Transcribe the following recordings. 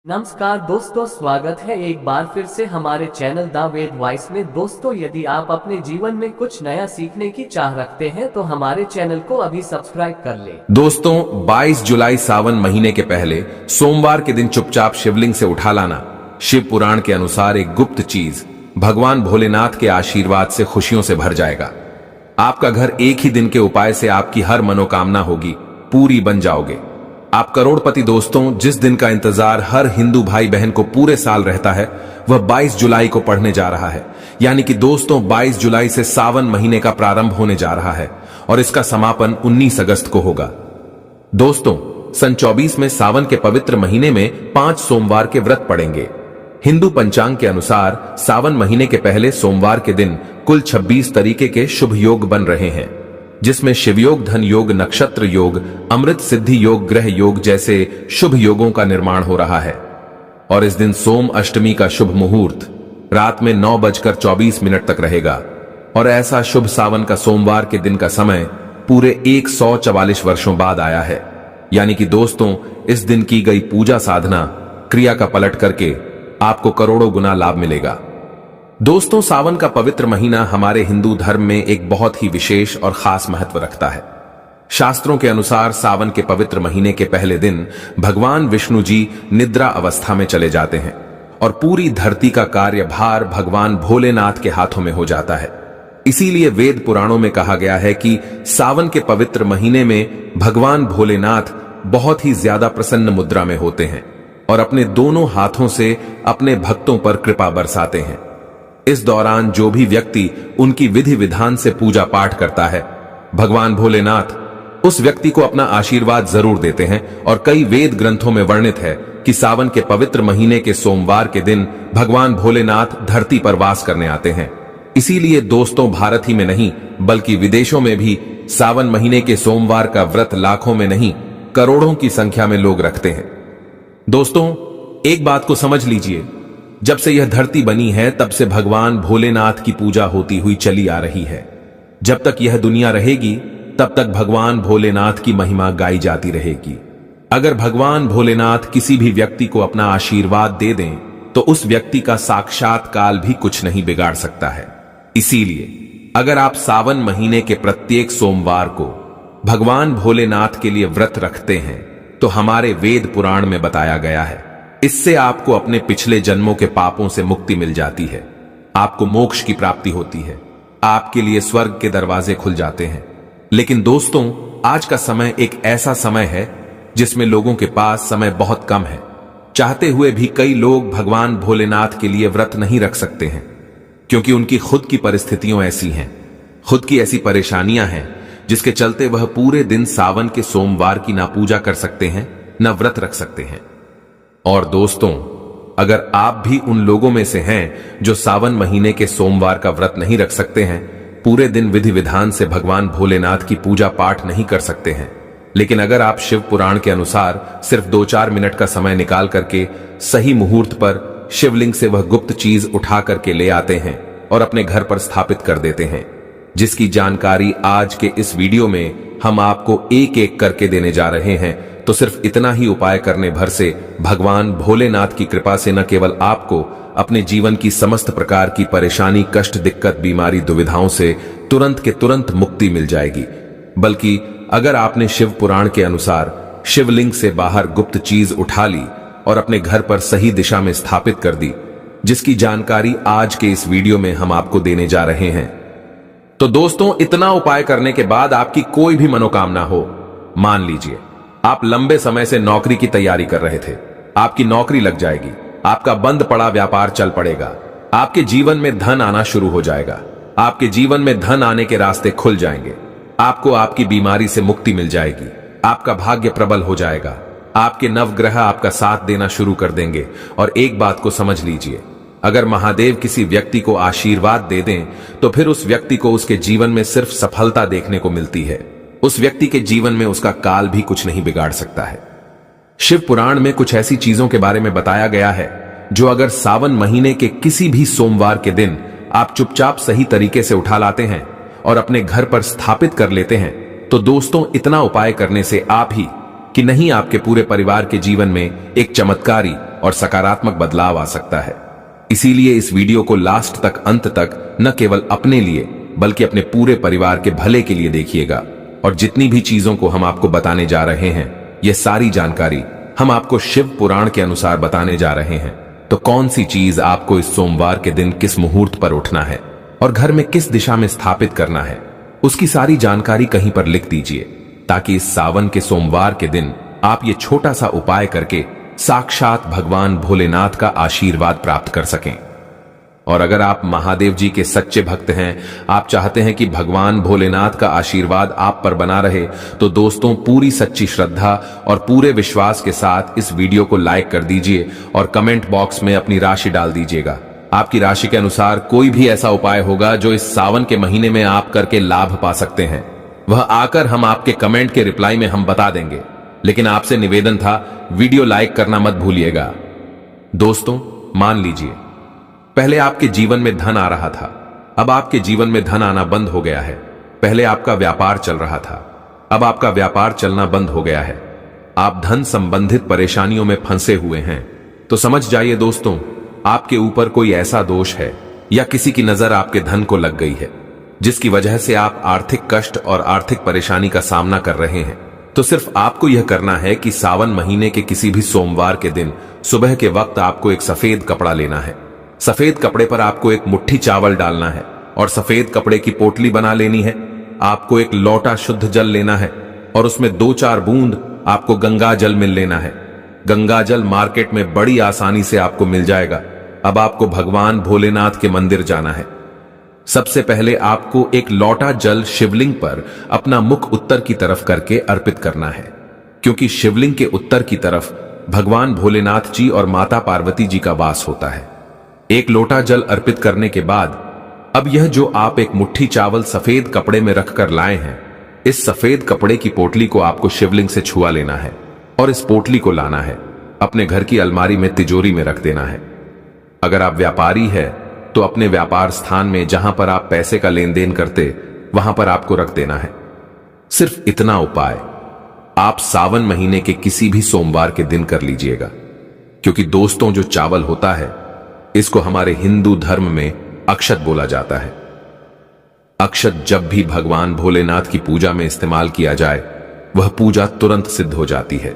नमस्कार दोस्तों, स्वागत है एक बार फिर से हमारे चैनल द वेद वॉइस में। दोस्तों, यदि आप अपने जीवन में कुछ नया सीखने की चाह रखते हैं तो हमारे चैनल को अभी सब्सक्राइब कर लें। दोस्तों, 22 जुलाई सावन महीने के पहले सोमवार के दिन चुपचाप शिवलिंग से उठा लाना शिव पुराण के अनुसार एक गुप्त चीज भगवान भोलेनाथ के आशीर्वाद से खुशियों से भर जाएगा। आपका घर एक ही दिन के उपाय से आपकी हर मनोकामना होगी पूरी बन जाओगे। आप करोड़पति। दोस्तों, जिस दिन का इंतजार हर हिंदू भाई बहन को पूरे साल रहता है वह 22 जुलाई को पड़ने जा रहा है। यानी कि दोस्तों, 22 जुलाई से सावन महीने का प्रारंभ होने जा रहा है और इसका समापन 19 अगस्त को होगा। दोस्तों, सन 24 में सावन के पवित्र महीने में 5 सोमवार के व्रत पड़ेंगे। हिंदू पंचांग के अनुसार सावन महीने के पहले सोमवार के दिन कुल 26 तरीके के शुभ योग बन रहे हैं, जिसमें शिव योग, धन योग, नक्षत्र योग, अमृत सिद्धि योग, ग्रह योग जैसे शुभ योगों का निर्माण हो रहा है। और इस दिन सोम अष्टमी का शुभ मुहूर्त रात में 9:24 तक रहेगा। और ऐसा शुभ सावन का सोमवार के दिन का समय पूरे 144 वर्षों बाद आया है। यानी कि दोस्तों, इस दिन की गई पूजा साधना क्रिया का पलट करके आपको करोड़ों गुना लाभ मिलेगा। दोस्तों, सावन का पवित्र महीना हमारे हिंदू धर्म में एक बहुत ही विशेष और खास महत्व रखता है। शास्त्रों के अनुसार सावन के पवित्र महीने के पहले दिन भगवान विष्णु जी निद्रा अवस्था में चले जाते हैं और पूरी धरती का कार्यभार भगवान भोलेनाथ के हाथों में हो जाता है। इसीलिए वेद पुराणों में कहा गया है कि सावन के पवित्र महीने में भगवान भोलेनाथ बहुत ही ज्यादा प्रसन्न मुद्रा में होते हैं और अपने दोनों हाथों से अपने भक्तों पर कृपा बरसाते हैं। इस दौरान जो भी व्यक्ति उनकी विधि विधान से पूजा पाठ करता है, भगवान भोलेनाथ उस व्यक्ति को अपना आशीर्वाद जरूर देते हैं। और कई वेद ग्रंथों में वर्णित है कि सावन के पवित्र महीने के सोमवार के दिन भगवान भोलेनाथ धरती पर वास करने आते हैं। इसीलिए दोस्तों, भारत ही में नहीं बल्कि विदेशों में भी सावन महीने के सोमवार का व्रत लाखों में नहीं करोड़ों की संख्या में लोग रखते हैं। दोस्तों, एक बात को समझ लीजिए, जब से यह धरती बनी है तब से भगवान भोलेनाथ की पूजा होती हुई चली आ रही है। जब तक यह दुनिया रहेगी तब तक भगवान भोलेनाथ की महिमा गाई जाती रहेगी। अगर भगवान भोलेनाथ किसी भी व्यक्ति को अपना आशीर्वाद दे दें तो उस व्यक्ति का साक्षात काल भी कुछ नहीं बिगाड़ सकता है। इसीलिए अगर आप सावन महीने के प्रत्येक सोमवार को भगवान भोलेनाथ के लिए व्रत रखते हैं तो हमारे वेद पुराण में बताया गया है, इससे आपको अपने पिछले जन्मों के पापों से मुक्ति मिल जाती है, आपको मोक्ष की प्राप्ति होती है, आपके लिए स्वर्ग के दरवाजे खुल जाते हैं। लेकिन दोस्तों, आज का समय एक ऐसा समय है जिसमें लोगों के पास समय बहुत कम है। चाहते हुए भी कई लोग भगवान भोलेनाथ के लिए व्रत नहीं रख सकते हैं, क्योंकि उनकी खुद की परिस्थितियां ऐसी हैं, खुद की ऐसी परेशानियां हैं जिसके चलते वह पूरे दिन सावन के सोमवार की ना पूजा कर सकते हैं न व्रत रख सकते हैं। और दोस्तों, अगर आप भी उन लोगों में से हैं जो सावन महीने के सोमवार का व्रत नहीं रख सकते हैं, पूरे दिन विधि विधान से भगवान भोलेनाथ की पूजा पाठ नहीं कर सकते हैं, लेकिन अगर आप शिव पुराण के अनुसार सिर्फ 2-4 मिनट का समय निकाल करके सही मुहूर्त पर शिवलिंग से वह गुप्त चीज उठा करके ले आते हैं और अपने घर पर स्थापित कर देते हैं, जिसकी जानकारी आज के इस वीडियो में हम आपको एक एक करके देने जा रहे हैं, तो सिर्फ इतना ही उपाय करने भर से भगवान भोलेनाथ की कृपा से न केवल आपको अपने जीवन की समस्त प्रकार की परेशानी, कष्ट, दिक्कत, बीमारी, दुविधाओं से तुरंत के तुरंत मुक्ति मिल जाएगी, बल्कि अगर आपने शिव पुराण के अनुसार शिवलिंग से बाहर गुप्त चीज उठा ली और अपने घर पर सही दिशा में स्थापित कर दी, जिसकी जानकारी आज के इस वीडियो में हम आपको देने जा रहे हैं। तो दोस्तों, इतना उपाय करने के बाद आपकी कोई भी मनोकामना हो, मान लीजिए आप लंबे समय से नौकरी की तैयारी कर रहे थे, आपकी नौकरी लग जाएगी, आपका बंद पड़ा व्यापार चल पड़ेगा, आपके जीवन में धन आना शुरू हो जाएगा, आपके जीवन में धन आने के रास्ते खुल जाएंगे, आपको आपकी बीमारी से मुक्ति मिल जाएगी, आपका भाग्य प्रबल हो जाएगा, आपके नवग्रह आपका साथ देना शुरू कर देंगे। और एक बात को समझ लीजिए, अगर महादेव किसी व्यक्ति को आशीर्वाद दे दें तो फिर उस व्यक्ति को उसके जीवन में सिर्फ सफलता देखने को मिलती है, उस व्यक्ति के जीवन में उसका काल भी कुछ नहीं बिगाड़ सकता है। शिव पुराण में कुछ ऐसी चीजों के बारे में बताया गया है जो अगर सावन महीने के किसी भी सोमवार के दिन आप चुपचाप सही तरीके से उठा लाते हैं और अपने घर पर स्थापित कर लेते हैं, तो दोस्तों, इतना उपाय करने से आप ही कि नहीं आपके पूरे परिवार के जीवन में एक चमत्कारी और सकारात्मक बदलाव आ सकता है। इसीलिए इस वीडियो को लास्ट तक, अंत तक न केवल अपने लिए बल्कि अपने पूरे परिवार के भले के लिए देखिएगा। और जितनी भी चीजों को हम आपको बताने जा रहे हैं, यह सारी जानकारी हम आपको शिव पुराण के अनुसार बताने जा रहे हैं। तो कौन सी चीज आपको इस सोमवार के दिन किस मुहूर्त पर उठना है और घर में किस दिशा में स्थापित करना है, उसकी सारी जानकारी कहीं पर लिख दीजिए, ताकि इस सावन के सोमवार के दिन आप ये छोटा सा उपाय करके साक्षात भगवान भोलेनाथ का आशीर्वाद प्राप्त कर सकें। और अगर आप महादेव जी के सच्चे भक्त हैं, आप चाहते हैं कि भगवान भोलेनाथ का आशीर्वाद आप पर बना रहे, तो दोस्तों पूरी सच्ची श्रद्धा और पूरे विश्वास के साथ इस वीडियो को लाइक कर दीजिए और कमेंट बॉक्स में अपनी राशि डाल दीजिएगा। आपकी राशि के अनुसार कोई भी ऐसा उपाय होगा जो इस सावन के महीने में आप करके लाभ पा सकते हैं, वह आकर हम आपके कमेंट के रिप्लाई में हम बता देंगे। लेकिन आपसे निवेदन था, वीडियो लाइक करना मत भूलिएगा। दोस्तों मान लीजिए, पहले आपके जीवन में धन आ रहा था, अब आपके जीवन में धन आना बंद हो गया है। पहले आपका व्यापार चल रहा था, अब आपका व्यापार चलना बंद हो गया है। आप धन संबंधित परेशानियों में फंसे हुए हैं। तो समझ जाइए दोस्तों, आपके ऊपर कोई ऐसा दोष है या किसी की नजर आपके धन को लग गई है, जिसकी वजह से आप आर्थिक कष्ट और आर्थिक परेशानी का सामना कर रहे हैं। तो सिर्फ आपको यह करना है कि सावन महीने के किसी भी सोमवार के दिन सुबह के वक्त आपको एक सफेद कपड़ा लेना है। सफेद कपड़े पर आपको एक मुट्ठी चावल डालना है और सफेद कपड़े की पोटली बना लेनी है। आपको एक लोटा शुद्ध जल लेना है और उसमें 2-4 बूंद आपको गंगा जल मिल लेना है। गंगा जल मार्केट में बड़ी आसानी से आपको मिल जाएगा। अब आपको भगवान भोलेनाथ के मंदिर जाना है। सबसे पहले आपको एक लोटा जल शिवलिंग पर अपना मुख उत्तर की तरफ करके अर्पित करना है, क्योंकि शिवलिंग के उत्तर की तरफ भगवान भोलेनाथ जी और माता पार्वती जी का वास होता है। एक लोटा जल अर्पित करने के बाद अब यह जो आप एक मुट्ठी चावल सफेद कपड़े में रखकर लाए हैं, इस सफेद कपड़े की पोटली को आपको शिवलिंग से छुआ लेना है और इस पोटली को लाना है, अपने घर की अलमारी में तिजोरी में रख देना है। अगर आप व्यापारी है तो अपने व्यापार स्थान में जहां पर आप पैसे का लेन देन करते, वहां पर आपको रख देना है। सिर्फ इतना उपाय आप सावन महीने के किसी भी सोमवार के दिन कर लीजिएगा, क्योंकि दोस्तों जो चावल होता है, इसको हमारे हिंदू धर्म में अक्षत बोला जाता है। अक्षत जब भी भगवान भोलेनाथ की पूजा में इस्तेमाल किया जाए, वह पूजा तुरंत सिद्ध हो जाती है।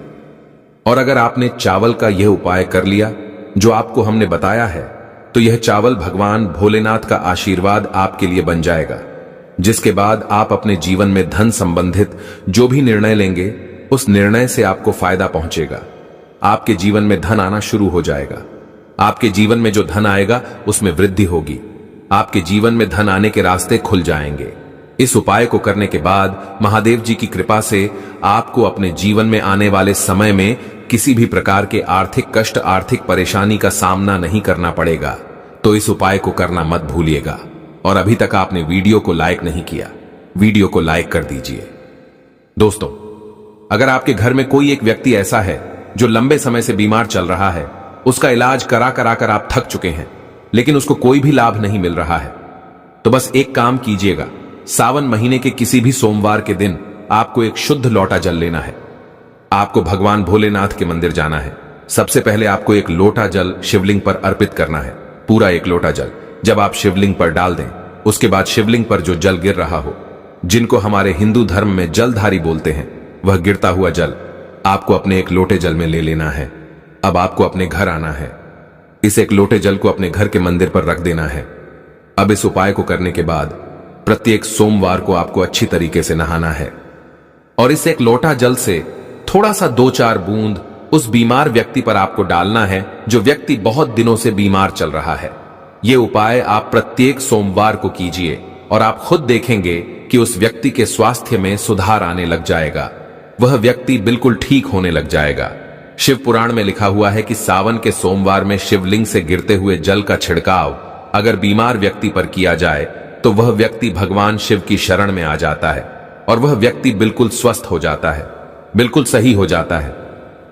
और अगर आपने चावल का यह उपाय कर लिया जो आपको हमने बताया है, तो यह चावल भगवान भोलेनाथ का आशीर्वाद आपके लिए बन जाएगा, जिसके बाद आप अपने जीवन में धन संबंधित जो भी निर्णय लेंगे, उस निर्णय से आपको फायदा पहुंचेगा। आपके जीवन में धन आना शुरू हो जाएगा। आपके जीवन में जो धन आएगा उसमें वृद्धि होगी। आपके जीवन में धन आने के रास्ते खुल जाएंगे। इस उपाय को करने के बाद महादेव जी की कृपा से आपको अपने जीवन में आने वाले समय में किसी भी प्रकार के आर्थिक कष्ट, आर्थिक परेशानी का सामना नहीं करना पड़ेगा। तो इस उपाय को करना मत भूलिएगा। और अभी तक आपने वीडियो को लाइक नहीं किया, वीडियो को लाइक कर दीजिए। दोस्तों, अगर आपके घर में कोई एक व्यक्ति ऐसा है जो लंबे समय से बीमार चल रहा है, उसका इलाज करा कर आप थक चुके हैं, लेकिन उसको कोई भी लाभ नहीं मिल रहा है, तो बस एक काम कीजिएगा। सावन महीने के किसी भी सोमवार के दिन आपको एक शुद्ध लोटा जल लेना है। आपको भगवान भोलेनाथ के मंदिर जाना है। सबसे पहले आपको एक लोटा जल शिवलिंग पर अर्पित करना है, पूरा एक लोटा जल। जब आप शिवलिंग पर डाल दें, उसके बाद शिवलिंग पर जो जल गिर रहा हो, जिनको हमारे हिंदू धर्म में जलधारी बोलते हैं, वह गिरता हुआ जल आपको अपने एक लोटे जल में ले लेना है। अब आपको अपने घर आना है। इस एक लोटे जल को अपने घर के मंदिर पर रख देना है। अब इस उपाय को करने के बाद प्रत्येक सोमवार को आपको अच्छी तरीके से नहाना है और इस एक लोटा जल से थोड़ा सा 2-4 बूंद उस बीमार व्यक्ति पर आपको डालना है, जो व्यक्ति बहुत दिनों से बीमार चल रहा है। यह उपाय आप प्रत्येक सोमवार को कीजिए और आप खुद देखेंगे कि उस व्यक्ति के स्वास्थ्य में सुधार आने लग जाएगा। वह व्यक्ति बिल्कुल ठीक होने लग जाएगा। शिव पुराण में लिखा हुआ है कि सावन के सोमवार में शिवलिंग से गिरते हुए जल का छिड़काव अगर बीमार व्यक्ति पर किया जाए, तो वह व्यक्ति भगवान शिव की शरण में आ जाता है और वह व्यक्ति बिल्कुल स्वस्थ हो जाता है, बिल्कुल सही हो जाता है।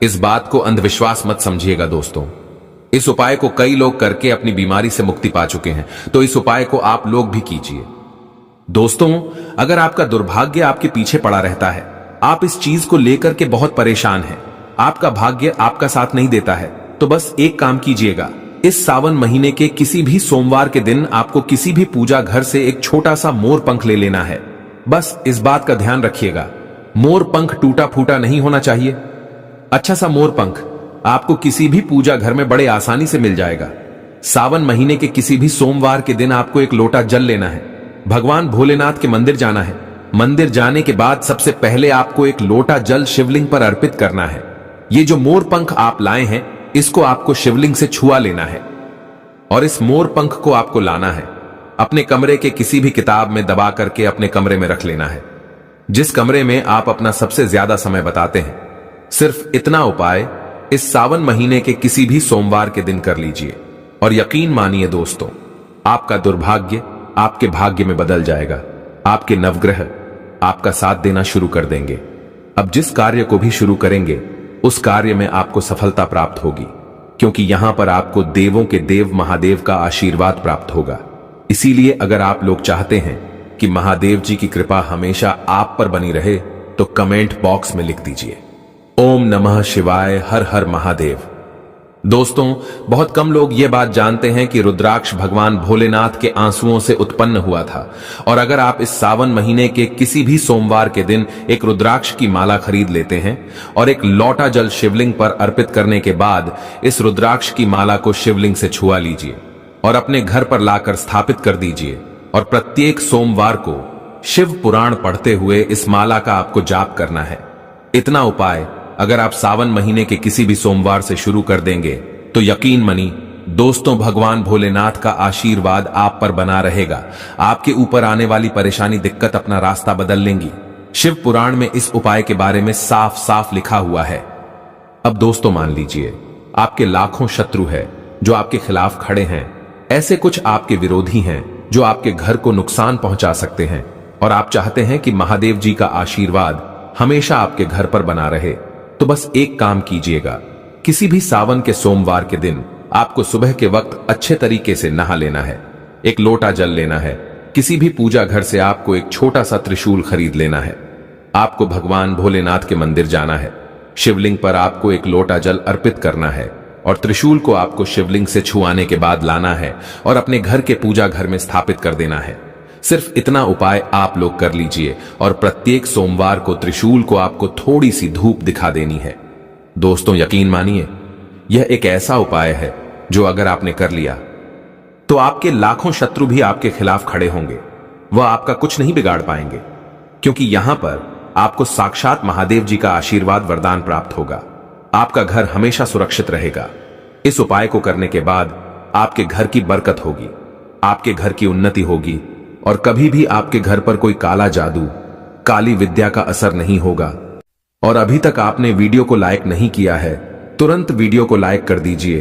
इस बात को अंधविश्वास मत समझिएगा दोस्तों। इस उपाय को कई लोग करके अपनी बीमारी से मुक्ति पा चुके हैं, तो इस उपाय को आप लोग भी कीजिए। दोस्तों, अगर आपका दुर्भाग्य आपके पीछे पड़ा रहता है, आप इस चीज को लेकर के बहुत परेशान हैं, आपका भाग्य आपका साथ नहीं देता है, तो बस एक काम कीजिएगा, इस सावन महीने के किसी भी सोमवार के दिन आपको किसी भी पूजा घर से एक छोटा सा मोर पंख ले लेना है। बस इस बात का ध्यान रखिएगा, मोर पंख टूटा फूटा नहीं होना चाहिए। अच्छा सा मोर पंख आपको किसी भी पूजा घर में बड़े आसानी से मिल जाएगा। सावन महीने के किसी भी सोमवार के दिन आपको एक लोटा जल लेना है, भगवान भोलेनाथ के मंदिर जाना है। मंदिर जाने के बाद सबसे पहले आपको एक लोटा जल शिवलिंग पर अर्पित करना है। ये जो मोर पंख आप लाए हैं, इसको आपको शिवलिंग से छुआ लेना है और इस मोर पंख को आपको लाना है, अपने कमरे के किसी भी किताब में दबा करके अपने कमरे में रख लेना है, जिस कमरे में आप अपना सबसे ज्यादा समय बताते हैं। सिर्फ इतना उपाय इस सावन महीने के किसी भी सोमवार के दिन कर लीजिए और यकीन मानिए दोस्तों, आपका दुर्भाग्य आपके भाग्य में बदल जाएगा। आपके नवग्रह आपका साथ देना शुरू कर देंगे। अब जिस कार्य को भी शुरू करेंगे उस कार्य में आपको सफलता प्राप्त होगी, क्योंकि यहां पर आपको देवों के देव महादेव का आशीर्वाद प्राप्त होगा। इसीलिए अगर आप लोग चाहते हैं कि महादेव जी की कृपा हमेशा आप पर बनी रहे तो कमेंट बॉक्स में लिख दीजिए, ओम नमः शिवाय, हर हर महादेव। दोस्तों, बहुत कम लोग ये बात जानते हैं कि रुद्राक्ष भगवान भोलेनाथ के आंसुओं से उत्पन्न हुआ था। और अगर आप इस सावन महीने के किसी भी सोमवार के दिन एक रुद्राक्ष की माला खरीद लेते हैं और एक लोटा जल शिवलिंग पर अर्पित करने के बाद इस रुद्राक्ष की माला को शिवलिंग से छुआ लीजिए और अपने घर पर लाकर स्थापित कर दीजिए और प्रत्येक सोमवार को शिव पुराण पढ़ते हुए इस माला का आपको जाप करना है। इतना उपाय अगर आप सावन महीने के किसी भी सोमवार से शुरू कर देंगे तो यकीन मानिए दोस्तों, भगवान भोलेनाथ का आशीर्वाद आप पर बना रहेगा। आपके ऊपर आने वाली परेशानी दिक्कत अपना रास्ता बदल लेंगी। शिव पुराण में इस उपाय के बारे में साफ साफ लिखा हुआ है। अब दोस्तों मान लीजिए आपके लाखों शत्रु है जो आपके खिलाफ खड़े हैं, ऐसे कुछ आपके विरोधी हैं जो आपके घर को नुकसान पहुंचा सकते हैं और आप चाहते हैं कि महादेव जी का आशीर्वाद हमेशा आपके घर पर बना रहे, तो बस एक काम कीजिएगा, किसी भी सावन के सोमवार के दिन आपको सुबह के वक्त अच्छे तरीके से नहा लेना है, एक लोटा जल लेना है, किसी भी पूजा घर से आपको एक छोटा सा त्रिशूल खरीद लेना है, आपको भगवान भोलेनाथ के मंदिर जाना है, शिवलिंग पर आपको एक लोटा जल अर्पित करना है और त्रिशूल को आपको शिवलिंग से छुआने के बाद लाना है और अपने घर के पूजा घर में स्थापित कर देना है। सिर्फ इतना उपाय आप लोग कर लीजिए और प्रत्येक सोमवार को त्रिशूल को आपको थोड़ी सी धूप दिखा देनी है। दोस्तों यकीन मानिए, यह एक ऐसा उपाय है जो अगर आपने कर लिया तो आपके लाखों शत्रु भी आपके खिलाफ खड़े होंगे, वह आपका कुछ नहीं बिगाड़ पाएंगे, क्योंकि यहां पर आपको साक्षात महादेव जी का आशीर्वाद वरदान प्राप्त होगा। आपका घर हमेशा सुरक्षित रहेगा। इस उपाय को करने के बाद आपके घर की बरकत होगी, आपके घर की उन्नति होगी और कभी भी आपके घर पर कोई काला जादू, काली विद्या का असर नहीं होगा। और अभी तक आपने वीडियो को लाइक नहीं किया है, तुरंत वीडियो को लाइक कर दीजिए